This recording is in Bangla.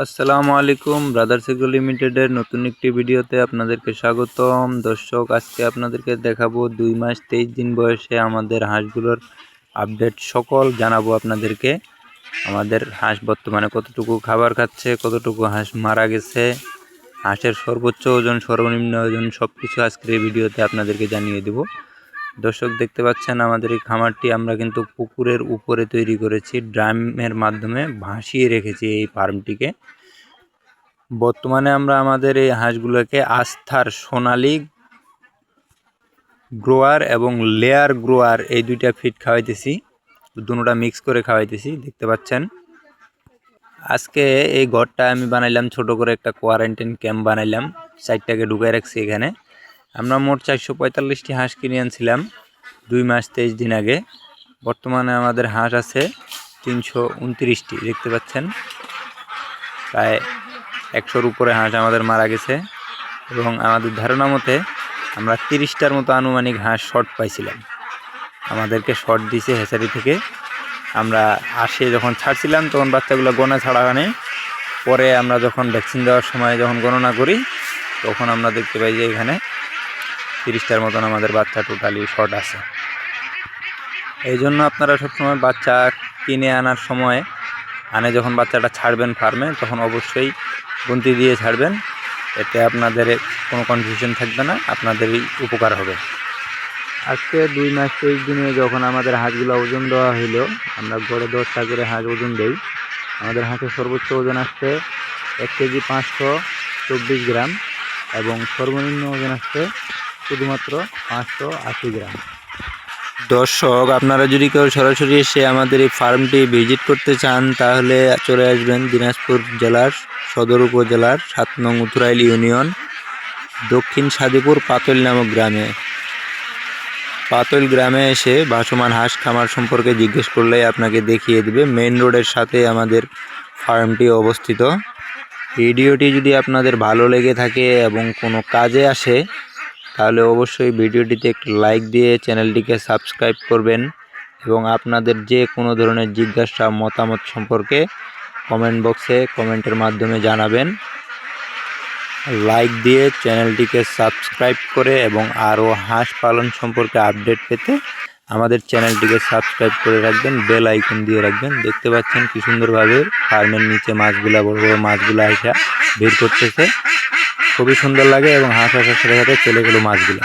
আসসালামু আলাইকুম ব্রাদার্স এগ্রো লিমিটেডের নতুন একটি ভিডিওতে আপনাদেরকে স্বাগতম। দর্শক, আজকে আপনাদেরকে দেখাবো 2 মাস 23 দিন বয়সে আমাদের হাঁসগুলোর আপডেট সকল জানাবো আপনাদেরকে। আমাদের হাঁস বর্তমানে কতটুকু খাবার খাচ্ছে, কতটুকু হাঁস মারা গেছে, হাঁসের সর্বোচ্চ ওজন, সর্বনিম্ন ওজন সব কিছু আজকের এই ভিডিওতে আপনাদেরকে জানিয়ে দেব। দর্শক, দেখতে পাচ্ছেন আমাদের এই খামারটি আমরা কিন্তু পুকুরের উপরে তৈরি করেছি, ড্রামের মাধ্যমে ভাসিয়ে রেখেছি এই ফার্মটিকে। বর্তমানে আমরা আমাদের এই হাঁসগুলোকে আস্থার সোনালী গ্রোয়ার এবং লেয়ার গ্রোয়ার এই দুইটা ফিড খাওয়াইতেছি, দুটোটা মিক্স করে খাওয়াইতেছি। দেখতে পাচ্ছেন আজকে এই ঘরটা আমি বানাইলাম, ছোট করে একটা কোয়ারেন্টাইন ক্যাম্প বানাইলাম, সাইডটাকে ঢুকাই রাখছি এখানে। আমরা মোট 445টি হাঁস কিনে আনছিলাম 2 মাস 23 দিন আগে। বর্তমানে আমাদের হাঁস আছে 329টি। দেখতে পাচ্ছেন প্রায় 100-র উপরে হাঁস আমাদের মারা গেছে এবং আমাদের ধারণা মতে আমরা 30টার মতো আনুমানিক হাঁস শর্ট পাইছিলাম। আমাদেরকে শর্ট দিছে হেচারি থেকে। আমরা আসে যখন ছাড়ছিলাম তখন বাচ্চাগুলো গোনা ছাড়া নেই, পরে আমরা যখন ভ্যাকসিন দেওয়ার সময় যখন গণনা করি তখন আমরা দেখতে পাই যে এখানে 30টার মতন আমাদের বাচ্চা টোটালি শর্ট আছে। এই জন্য আপনারা সবসময় বাচ্চা কিনে আনার সময় যখন বাচ্চাটা ছাড়বেন ফার্মে তখন অবশ্যই গুনতি দিয়ে ছাড়বেন, এতে আপনাদের কোনো কনফিউশন থাকবে না, আপনাদেরই উপকার হবে। আজকে 2 মাস 23 দিনে যখন আমাদের হাঁসগুলো ওজন দেওয়া হইলো, আমরা গড়ে 10টা করে হাঁস ওজন দেই। আমাদের হাঁসের সর্বোচ্চ ওজন আসছে 1 কেজি 524 গ্রাম এবং সর্বনিম্ন ওজন আসছে শুধুমাত্র 580 গ্রাম। দর্শক, আপনারা যদি কেউ সরাসরি এসে আমাদের এই ফার্মটি ভিজিট করতে চান তাহলে চলে আসবেন দিনাজপুর জেলার সদর উপজেলার 7 নং উত্তরাইল ইউনিয়ন দক্ষিণ সাদিপুর পাতল নামক গ্রামে। পাতল গ্রামে এসে ভাসমান হাঁস খামার সম্পর্কে জিজ্ঞেস করলে আপনাকে দেখিয়ে দিবে। মেইন রোডের সাথে আমাদের ফার্মটি অবস্থিত। ভিডিওটি যদি আপনাদের ভালো লেগে থাকে এবং কোনো কাজে আসে তাহলে অবশ্যই ভিডিওটিতে একটু লাইক দিয়ে চ্যানেলটিকে সাবস্ক্রাইব করবেন এবং আপনাদের যে কোনো ধরনের জিজ্ঞাসা মতামত সম্পর্কে কমেন্ট বক্সে কমেন্টের মাধ্যমে জানাবেন। লাইক দিয়ে চ্যানেলটিকে সাবস্ক্রাইব করে এবং আরও হাঁস পালন সম্পর্কে আপডেট পেতে আমাদের চ্যানেলটিকে সাবস্ক্রাইব করে রাখবেন, বেল আইকন দিয়ে রাখবেন। দেখতে পাচ্ছেন কি সুন্দরভাবে ফার্মের নিচে মাছগুলা, বড় বড় মাছগুলো আসা বের করতেছে, খুবই সুন্দর লাগে এবং হাঁস আসার সাথে সাথে চলে গেল মাছগুলো।